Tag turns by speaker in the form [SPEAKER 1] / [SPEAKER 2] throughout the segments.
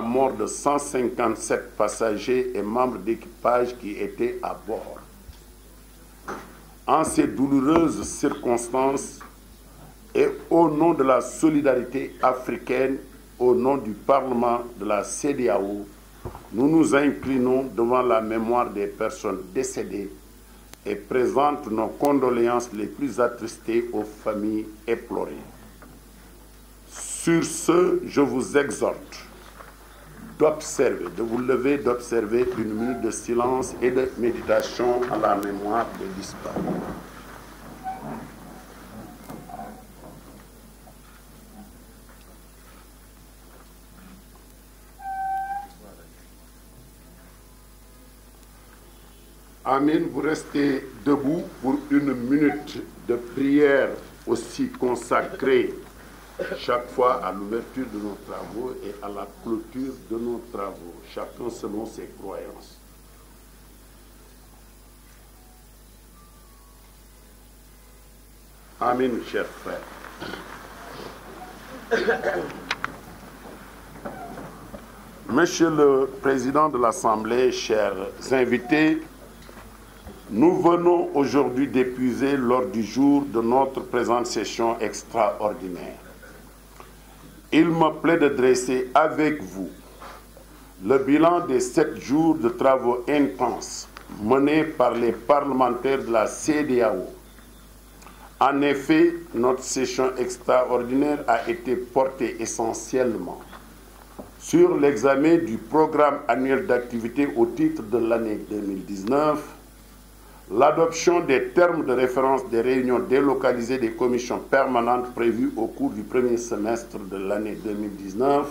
[SPEAKER 1] mort de 157 passagers et membres d'équipage qui étaient à bord. En ces douloureuses circonstances et au nom de la solidarité africaine, au nom du Parlement de la CEDEAO, nous nous inclinons devant la mémoire des personnes décédées et présente nos condoléances les plus attristées aux familles éplorées. Sur ce, je vous exhorte d'observer, de vous lever, d'observer une minute de silence et de méditation à la mémoire des disparus. Amen, vous restez debout pour une minute de prière aussi consacrée chaque fois à l'ouverture de nos travaux et à la clôture de nos travaux, chacun selon ses croyances. Amen, chers frères. Monsieur le Président de l'Assemblée, chers invités, nous venons aujourd'hui d'épuiser l'ordre du jour de notre présente session extraordinaire. Il me plaît de dresser avec vous le bilan des 7 jours de travaux intenses menés par les parlementaires de la CEDEAO. En effet, notre session extraordinaire a été portée essentiellement sur l'examen du programme annuel d'activité au titre de l'année 2019, l'adoption des termes de référence des réunions délocalisées des commissions permanentes prévues au cours du premier semestre de l'année 2019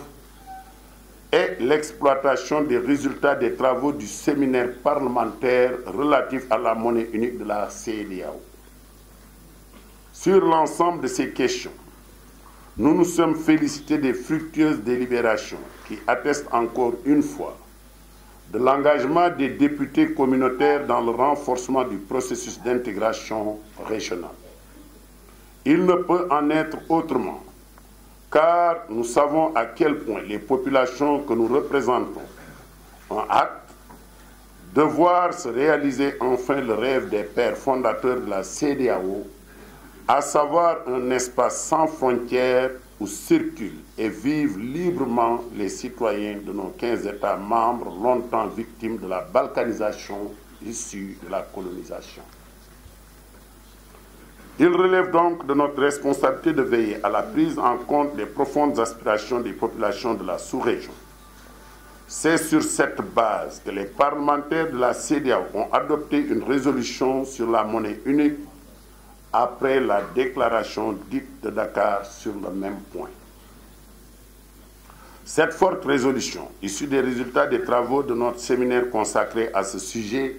[SPEAKER 1] et l'exploitation des résultats des travaux du séminaire parlementaire relatif à la monnaie unique de la CEDEAO. Sur l'ensemble de ces questions, nous nous sommes félicités des fructueuses délibérations qui attestent encore une fois de l'engagement des députés communautaires dans le renforcement du processus d'intégration régionale. Il ne peut en être autrement, car nous savons à quel point les populations que nous représentons ont hâte de voir se réaliser enfin le rêve des pères fondateurs de la CEDEAO, à savoir un espace sans frontières où circulent et vivent librement les citoyens de nos 15 États membres longtemps victimes de la balkanisation issue de la colonisation. Il relève donc de notre responsabilité de veiller à la prise en compte des profondes aspirations des populations de la sous-région. C'est sur cette base que les parlementaires de la CEDEAO ont adopté une résolution sur la monnaie unique après la déclaration dite de Dakar sur le même point. Cette forte résolution, issue des résultats des travaux de notre séminaire consacré à ce sujet,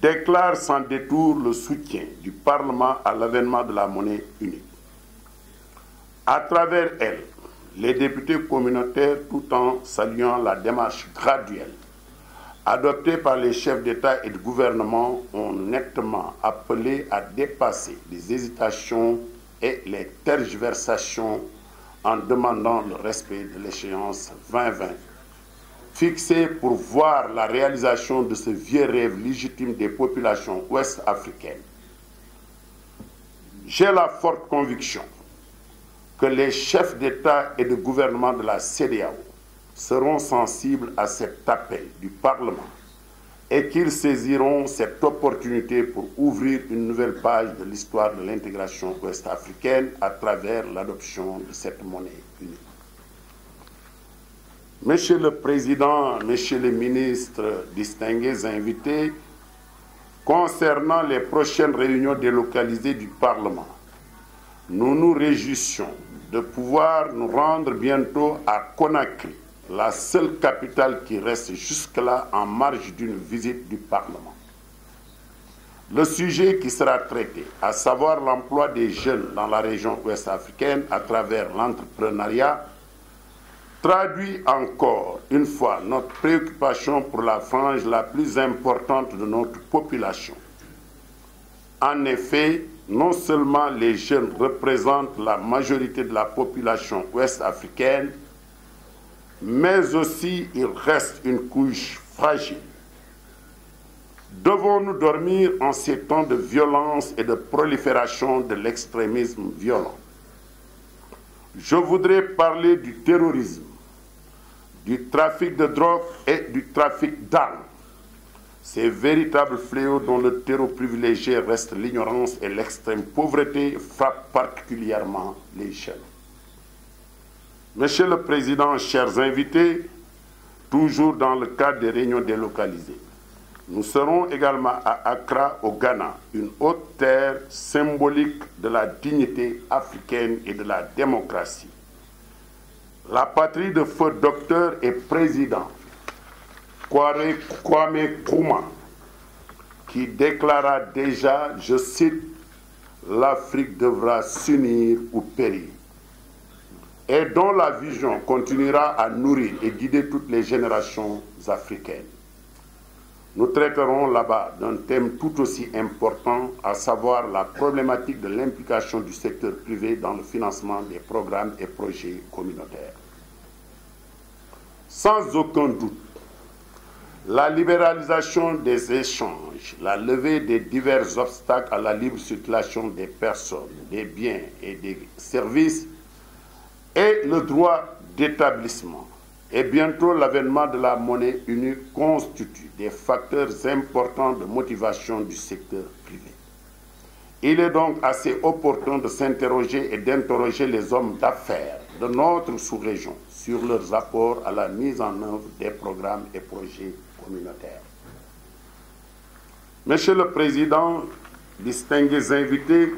[SPEAKER 1] déclare sans détour le soutien du Parlement à l'avènement de la monnaie unique. À travers elle, les députés communautaires, tout en saluant la démarche graduelle adoptés par les chefs d'État et de gouvernement, ont nettement appelé à dépasser les hésitations et les tergiversations en demandant le respect de l'échéance 2020, fixée pour voir la réalisation de ce vieux rêve légitime des populations ouest-africaines. J'ai la forte conviction que les chefs d'État et de gouvernement de la CEDEAO seront sensibles à cet appel du Parlement et qu'ils saisiront cette opportunité pour ouvrir une nouvelle page de l'histoire de l'intégration ouest-africaine à travers l'adoption de cette monnaie unique. Monsieur le Président, Messieurs les ministres, distingués invités, concernant les prochaines réunions délocalisées du Parlement, nous nous réjouissons de pouvoir nous rendre bientôt à Conakry, la seule capitale qui reste jusque-là en marge d'une visite du Parlement. Le sujet qui sera traité, à savoir l'emploi des jeunes dans la région ouest-africaine à travers l'entrepreneuriat, traduit encore une fois notre préoccupation pour la frange la plus importante de notre population. En effet, non seulement les jeunes représentent la majorité de la population ouest-africaine, mais aussi il reste une couche fragile. Devons-nous dormir en ces temps de violence et de prolifération de l'extrémisme violent? Je voudrais parler du terrorisme, du trafic de drogue et du trafic d'armes. Ces véritables fléaux dont le terreau privilégié reste l'ignorance et l'extrême pauvreté frappent particulièrement les jeunes. Monsieur le Président, chers invités, toujours dans le cadre des réunions délocalisées, nous serons également à Accra, au Ghana, une haute terre symbolique de la dignité africaine et de la démocratie. La patrie de feu docteur et président Kwame Nkrumah, qui déclara déjà, je cite, « l'Afrique devra s'unir ou périr », et dont la vision continuera à nourrir et guider toutes les générations africaines. Nous traiterons là-bas d'un thème tout aussi important, à savoir la problématique de l'implication du secteur privé dans le financement des programmes et projets communautaires. Sans aucun doute, la libéralisation des échanges, la levée des divers obstacles à la libre circulation des personnes, des biens et des services et le droit d'établissement et bientôt l'avènement de la monnaie unique constituent des facteurs importants de motivation du secteur privé. Il est donc assez opportun de s'interroger et d'interroger les hommes d'affaires de notre sous-région sur leurs apports à la mise en œuvre des programmes et projets communautaires. Monsieur le Président, distingués invités,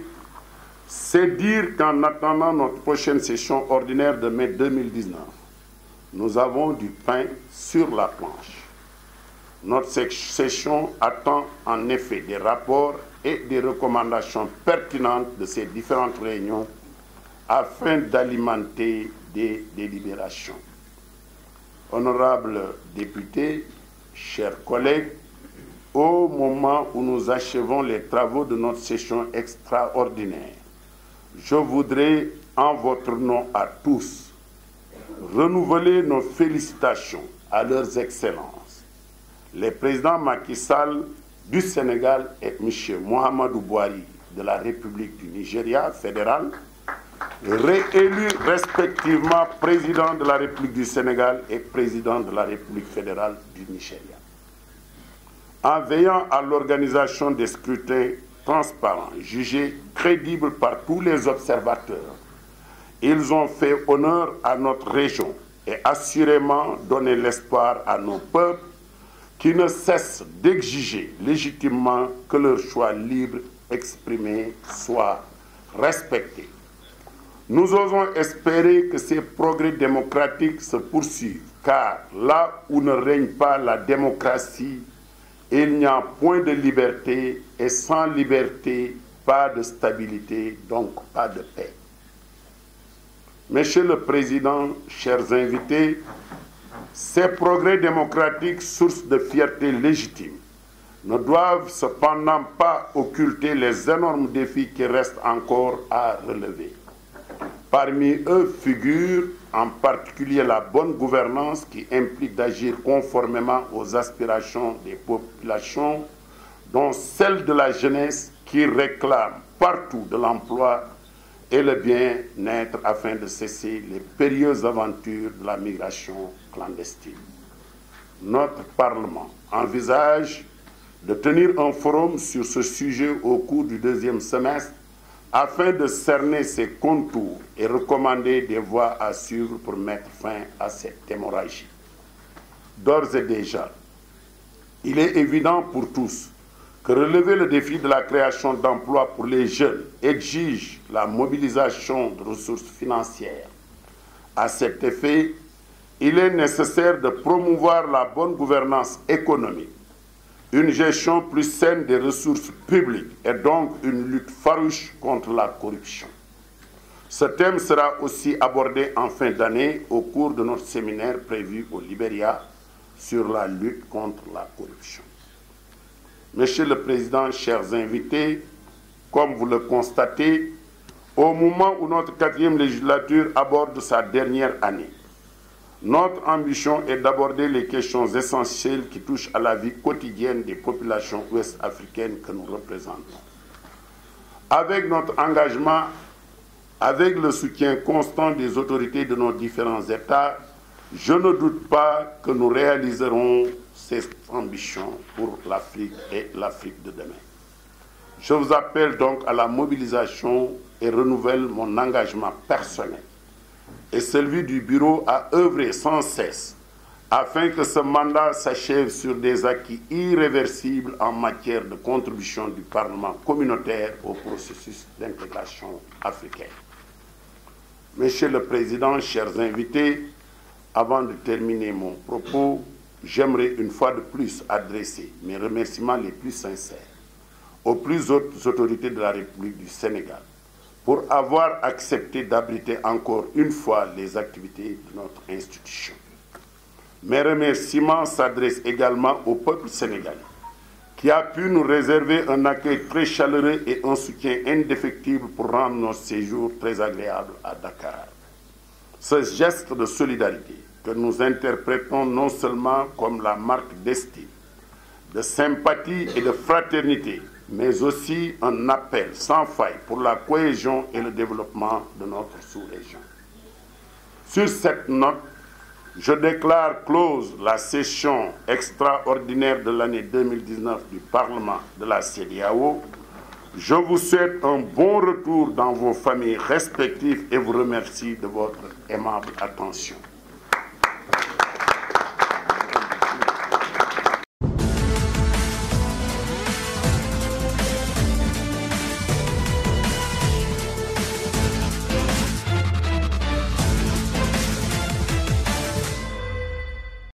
[SPEAKER 1] c'est dire qu'en attendant notre prochaine session ordinaire de mai 2019, nous avons du pain sur la planche. Notre session attend en effet des rapports et des recommandations pertinentes de ces différentes réunions afin d'alimenter des délibérations. Honorables députés, chers collègues, au moment où nous achevons les travaux de notre session extraordinaire, je voudrais, en votre nom à tous, renouveler nos félicitations à leurs excellences, les présidents Macky Sall du Sénégal et M. Muhammadu Buhari de la République du Nigeria fédéral, réélus respectivement président de la République du Sénégal et président de la République fédérale du Nigeria. En veillant à l'organisation des scrutins transparents, jugés crédibles par tous les observateurs, ils ont fait honneur à notre région et assurément donné l'espoir à nos peuples qui ne cessent d'exiger légitimement que leur choix libre exprimé soit respecté. Nous osons espérer que ces progrès démocratiques se poursuivent, car là où ne règne pas la démocratie, il n'y a point de liberté, et sans liberté, pas de stabilité, donc pas de paix. Monsieur le Président, chers invités, ces progrès démocratiques, source de fierté légitime, ne doivent cependant pas occulter les énormes défis qui restent encore à relever. Parmi eux figure en particulier la bonne gouvernance qui implique d'agir conformément aux aspirations des populations, dont celle de la jeunesse qui réclame partout de l'emploi et le bien-être afin de cesser les périlleuses aventures de la migration clandestine. Notre Parlement envisage de tenir un forum sur ce sujet au cours du deuxième semestre afin de cerner ses contours et recommander des voies à suivre pour mettre fin à cette hémorragie. D'ores et déjà, il est évident pour tous que relever le défi de la création d'emplois pour les jeunes exige la mobilisation de ressources financières. À cet effet, il est nécessaire de promouvoir la bonne gouvernance économique, une gestion plus saine des ressources publiques et donc une lutte farouche contre la corruption. Ce thème sera aussi abordé en fin d'année au cours de notre séminaire prévu au Libéria sur la lutte contre la corruption. Monsieur le Président, chers invités, comme vous le constatez, au moment où notre 4e législature aborde sa dernière année, Notre ambition est d'aborder les questions essentielles qui touchent à la vie quotidienne des populations ouest-africaines que nous représentons. Avec notre engagement, avec le soutien constant des autorités de nos différents États, je ne doute pas que nous réaliserons cette ambition pour l'Afrique et l'Afrique de demain. Je vous appelle donc à la mobilisation et renouvelle mon engagement personnel et celui du bureau à œuvrer sans cesse afin que ce mandat s'achève sur des acquis irréversibles en matière de contribution du Parlement communautaire au processus d'intégration africaine. Monsieur le Président, chers invités, avant de terminer mon propos, j'aimerais une fois de plus adresser mes remerciements les plus sincères aux plus hautes autorités de la République du Sénégal pour avoir accepté d'abriter encore une fois les activités de notre institution. Mes remerciements s'adressent également au peuple sénégalais qui a pu nous réserver un accueil très chaleureux et un soutien indéfectible pour rendre notre séjour très agréable à Dakar. Ce geste de solidarité que nous interprétons non seulement comme la marque d'estime, de sympathie et de fraternité, mais aussi un appel sans faille pour la cohésion et le développement de notre sous-région. Sur cette note, je déclare close la session extraordinaire de l'année 2019 du Parlement de la CEDEAO. Je vous souhaite un bon retour dans vos familles respectives et vous remercie de votre aimable attention.